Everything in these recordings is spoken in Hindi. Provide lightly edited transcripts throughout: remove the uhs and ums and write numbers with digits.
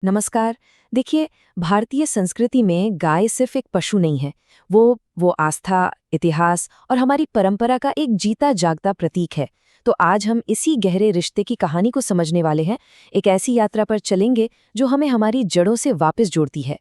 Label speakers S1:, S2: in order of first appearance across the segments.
S1: नमस्कार। देखिए, भारतीय संस्कृति में गाय सिर्फ एक पशु नहीं है। वो आस्था, इतिहास और हमारी परंपरा का एक जीता जागता प्रतीक है। तो आज हम इसी गहरे रिश्ते की कहानी को समझने वाले हैं। एक ऐसी यात्रा पर चलेंगे जो हमें हमारी जड़ों से वापस जोड़ती है।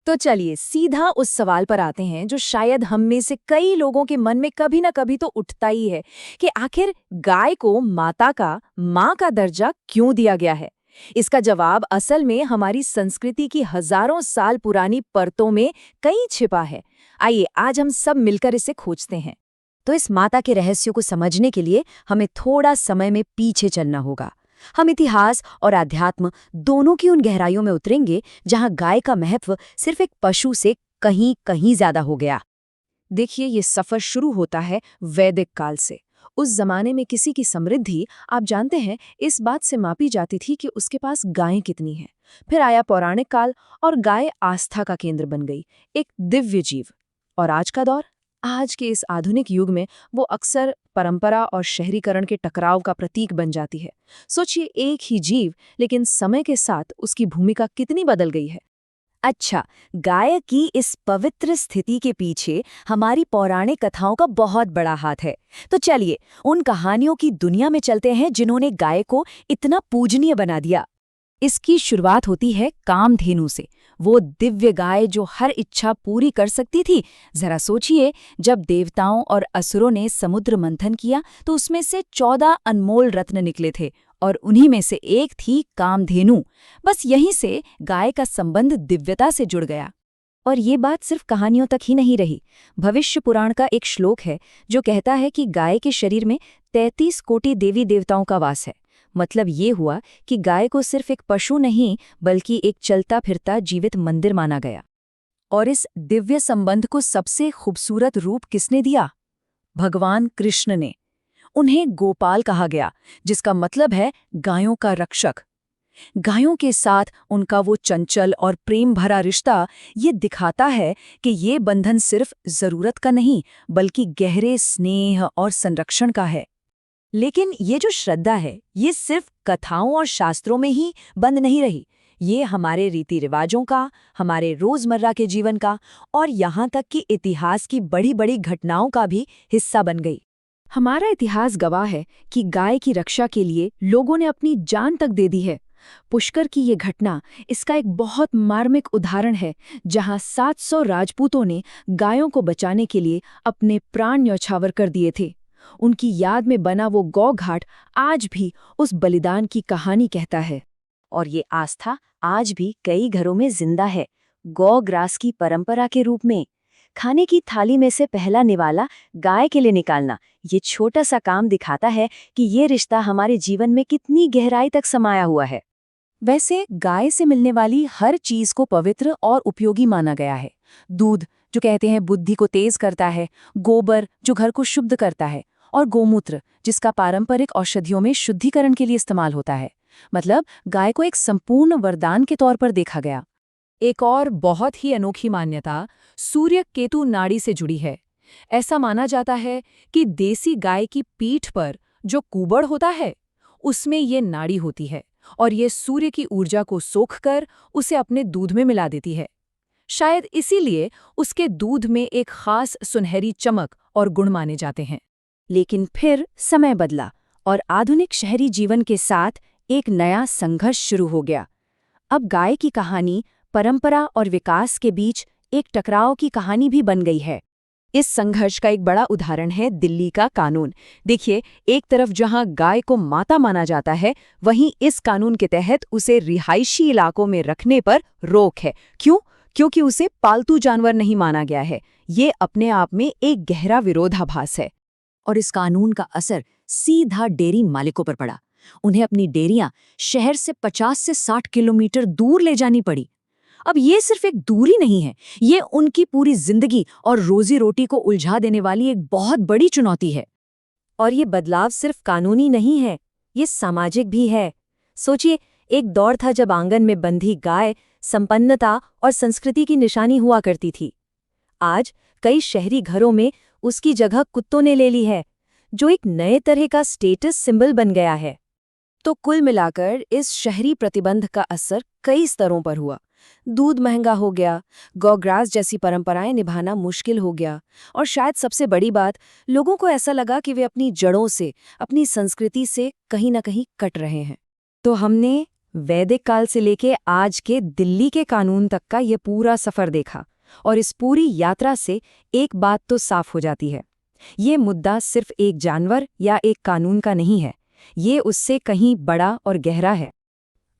S2: तो चलिए सीधा उस सवाल पर आते हैं जो शायद हम में से कई लोगों के मन में कभी ना कभी तो उठता ही है कि आखिर गाय को माता का माँ का दर्जा क्यों दिया गया है। इसका जवाब असल में हमारी संस्कृति की हजारों साल पुरानी परतों में कहीं छिपा है। आइए आज हम सब मिलकर इसे खोजते हैं।
S1: तो इस माता के रहस्यों को समझने के लिए हमें थोड़ा समय में पीछे चलना होगा। हम इतिहास और आध्यात्म दोनों की उन गहराइयों में उतरेंगे जहां गाय का महत्व सिर्फ एक पशु से कहीं कहीं ज्यादा हो गया।
S2: देखिए ये सफर शुरू होता है वैदिक काल से। उस जमाने में किसी की समृद्धि, आप जानते हैं, इस बात से मापी जाती थी कि उसके पास गायें कितनी हैं। फिर आया पौराणिक काल और गाय आस्था का केंद्र बन गई, एक दिव्य जीव। और आज का दौर, आज के इस आधुनिक युग में वो अक्सर परंपरा और शहरीकरण के टकराव का प्रतीक बन जाती है। सोचिए, एक ही जीव, लेकिन समय के साथ उसकी भूमिका कितनी बदल गई है।
S1: अच्छा, गाय की इस पवित्र स्थिति के पीछे हमारी पौराणिक कथाओं का बहुत बड़ा हाथ है। तो चलिए उन कहानियों की दुनिया में चलते हैं जिन्होंने गाय को इतना पूजनीय बना दिया। इसकी शुरुआत होती है कामधेनु से, वो दिव्य गाय जो हर इच्छा पूरी कर सकती थी। जरा सोचिए, जब देवताओं और असुरों ने समुद्र मंथन किया तो उसमें से 14 अनमोल रत्न निकले थे और उन्हीं में से एक थी कामधेनु। बस यहीं से गाय का संबंध दिव्यता से जुड़ गया। और ये बात सिर्फ कहानियों तक ही नहीं रही। भविष्य पुराण का एक श्लोक है जो कहता है कि गाय के शरीर में 33 कोटि देवी देवताओं का वास है। मतलब ये हुआ कि गाय को सिर्फ एक पशु नहीं बल्कि एक चलता फिरता जीवित मंदिर माना गया। और इस दिव्य संबंध को सबसे खूबसूरत रूप किसने दिया? भगवान कृष्ण ने। उन्हें गोपाल कहा गया, जिसका मतलब है गायों का रक्षक। गायों के साथ उनका वो चंचल और प्रेम भरा रिश्ता ये दिखाता है कि ये बंधन सिर्फ जरूरत का नहीं बल्कि गहरे स्नेह और संरक्षण का है। लेकिन ये जो श्रद्धा है ये सिर्फ कथाओं और शास्त्रों में ही बंद नहीं रही। ये हमारे रीति रिवाजों का, हमारे रोजमर्रा के जीवन का और यहाँ तक कि इतिहास की बड़ी बड़ी घटनाओं का भी हिस्सा बन गई। हमारा इतिहास गवाह है कि गाय की रक्षा के लिए लोगों ने अपनी जान तक दे दी है। पुष्कर की ये घटना इसका एक बहुत मार्मिक उदाहरण है, जहां 700 राजपूतों ने गायों को बचाने के लिए अपने प्राण न्यौछावर कर दिए थे। उनकी याद में बना वो गौ घाट आज भी उस बलिदान की कहानी कहता है। और ये आस्था आज भी कई घरों में जिंदा है, गौ ग्रास की परंपरा के रूप में। खाने की थाली में से पहला निवाला गाय के लिए निकालना, ये छोटा सा काम दिखाता है कि ये रिश्ता हमारे जीवन में कितनी गहराई तक समाया हुआ है। वैसे गाय से मिलने वाली हर चीज को पवित्र और उपयोगी माना गया है। दूध, जो कहते हैं बुद्धि को तेज करता है, गोबर, जो घर को शुद्ध करता है, और गोमूत्र, जिसका पारंपरिक औषधियों में शुद्धिकरण के लिए इस्तेमाल होता है। मतलब गाय को एक संपूर्ण वरदान के तौर पर देखा गया। एक और बहुत ही अनोखी मान्यता सूर्य केतु नाड़ी से जुड़ी है। ऐसा माना जाता है कि देसी गाय की पीठ पर जो कुबड़ होता है उसमें ये नाड़ी होती है और ये सूर्य की ऊर्जा को सोखकर उसे अपने दूध में मिला देती है। शायद इसीलिए उसके दूध में एक खास सुनहरी चमक और गुण माने जाते हैं। लेकिन फिर समय बदला और आधुनिक शहरी जीवन के साथ एक नया संघर्ष शुरू हो गया। अब गाय की कहानी परंपरा और विकास के बीच एक टकराव की कहानी भी बन गई है। इस संघर्ष का एक बड़ा उदाहरण है दिल्ली का कानून। देखिए, एक तरफ जहां गाय को माता माना जाता है, वहीं इस कानून के तहत उसे रिहायशी इलाकों में रखने पर रोक है। क्यों? क्योंकि उसे पालतू जानवर नहीं माना गया है। ये अपने आप में एक गहरा विरोधाभास है। और इस कानून का असर सीधा डेयरी मालिकों पर पड़ा। उन्हें अपनी डेयरियां शहर से 50 से 60 किलोमीटर दूर ले जानी पड़ी। अब ये सिर्फ एक दूरी नहीं है, ये उनकी पूरी जिंदगी और रोजी रोटी को उलझा देने वाली एक बहुत बड़ी चुनौती है। और ये बदलाव सिर्फ कानूनी नहीं है, ये सामाजिक भी है। सोचिए, एक दौर था जब आंगन में बंधी गाय संपन्नता और संस्कृति की निशानी हुआ करती थी। आज कई शहरी घरों में उसकी जगह कुत्तों ने ले ली है, जो एक नए तरह का स्टेटस सिंबल बन गया है।
S2: तो कुल मिलाकर इस शहरी प्रतिबंध का असर कई स्तरों पर हुआ। दूध महंगा हो गया, गौग्रास जैसी परंपराएं निभाना मुश्किल हो गया, और शायद सबसे बड़ी बात, लोगों को ऐसा लगा कि वे अपनी जड़ों से, अपनी संस्कृति से कहीं न कहीं कट रहे हैं।
S1: तो हमने वैदिक काल से लेके आज के दिल्ली के कानून तक का ये पूरा सफर देखा, और इस पूरी यात्रा से एक बात तो साफ हो जाती है। ये मुद्दा सिर्फ एक जानवर या एक कानून का नहीं है, ये उससे कहीं बड़ा और गहरा है।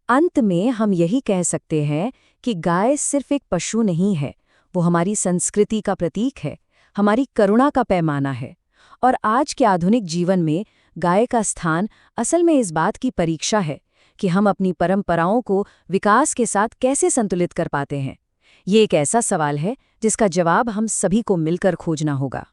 S1: अंत में हम यही कह सकते हैं कि गाय सिर्फ एक पशु नहीं है, वो हमारी संस्कृति का प्रतीक है, हमारी करुणा का पैमाना है। और आज के आधुनिक जीवन में गाय का स्थान असल में इस बात की परीक्षा है कि हम अपनी परंपराओं को विकास के साथ कैसे संतुलित कर पाते हैं। ये एक ऐसा सवाल है जिसका जवाब हम सभी को मिलकर खोजना होगा।